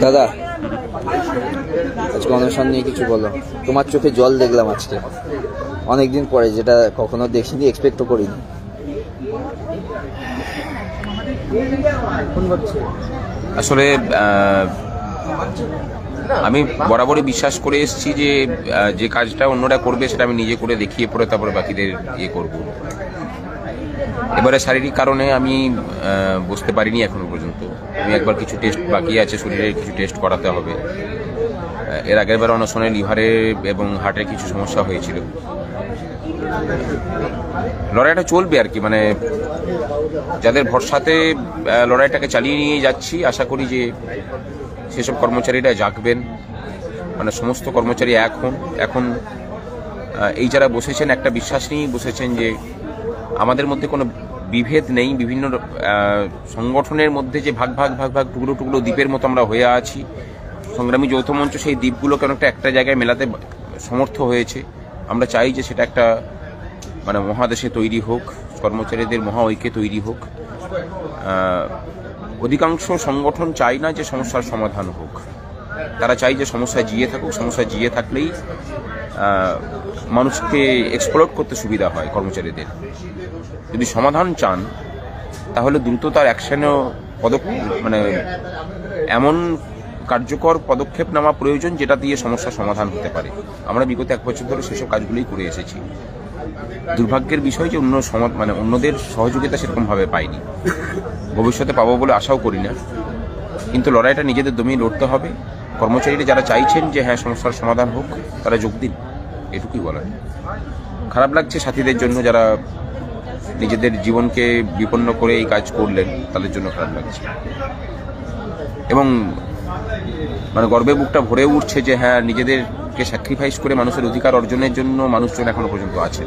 দাদা, আজকে অনুষ্ঠান নিয়ে কিছু বলো। তোমার চোখে জল দেখলাম আজকে, অনেকদিন পরে, যেটা কখনো দেখিনি, এক্সপেক্টও করিনি। আসলে আমি বরাবরই বিশ্বাস করে এসেছি যে যে কাজটা অন্যরা করবে সেটা আমি নিজে করে দেখিয়ে পরে তারপরে বাকিদের করব। এবারে শারীরিক কারণে আমি বুঝতে পারিনি এখনো পর্যন্ত। আমি একবার কিছু টেস্ট বাকি আছে, শরীরের কিছু টেস্ট করাতে হবে। এর আগের বার অনশনে লিভারে এবং হার্টের কিছু সমস্যা হয়েছিল। লড়াইটা চলবে আর কি, মানে যাদের ভরসাতে লড়াইটাকে চালিয়ে নিয়ে যাচ্ছি, আশা করি যে সেসব কর্মচারীরা জাগবেন, মানে সমস্ত কর্মচারী এখন এই যারা বসেছেন একটা বিশ্বাস নিয়েই বসেছেন যে আমাদের মধ্যে কোনো বিভেদ নেই। বিভিন্ন সংগঠনের মধ্যে যে ভাগ ভাগ টুকরো টুকরো দ্বীপের মতো আমরা হয়ে আছি, সংগ্রামী যৌথ মঞ্চ সেই দ্বীপগুলোকে অনেকটা একটা জায়গায় মেলাতে সমর্থ হয়েছে। আমরা চাই যে সেটা একটা মানে মহাদেশে তৈরি হোক, কর্মচারীদের মহা ঐক্যে তৈরি হোক। অধিকাংশ সংগঠন চায় না যে সমস্যার সমাধান হোক, তারা চায় যে সমস্যা জিয়ে থাকুক। সমস্যা জিয়ে থাকলেই মানুষকে এক্সপ্লয়েট করতে সুবিধা হয় কর্মচারীদের। যদি সমাধান চান তাহলে দ্রুত তার অ্যাকশনেও মানে এমন কার্যকর পদক্ষেপ নেওয়া প্রয়োজন যেটা দিয়ে সমস্যার সমাধান হতে পারে। আমরা বিগত 1 বছর ধরে সেসব কাজগুলোই করে এসেছি। দুর্ভাগ্যের বিষয় যে অন্যদের সহযোগিতা সেরকমভাবে পাইনি, ভবিষ্যতে পাবো বলে আশাও করি না। কিন্তু লড়াইটা নিজেদের দমিয়ে লড়তে হবে। কর্মচারীরা যারা চাইছেন যে হ্যাঁ সমস্যার সমাধান হোক, তারা যোগ দিন, এটুকুই বলার। খারাপ লাগছে সাথীদের জন্য, যারা নিজেদের জীবনকে বিপন্ন করে এই কাজ করলেন, তাদের জন্য খারাপ লাগছে। এবং মানে গর্বে বুকটা ভরে উঠছে যে হ্যাঁ নিজেদেরকে স্যাক্রিফাইস করে মানুষের অধিকার অর্জনের জন্য মানুষজন এখনো পর্যন্ত আছে।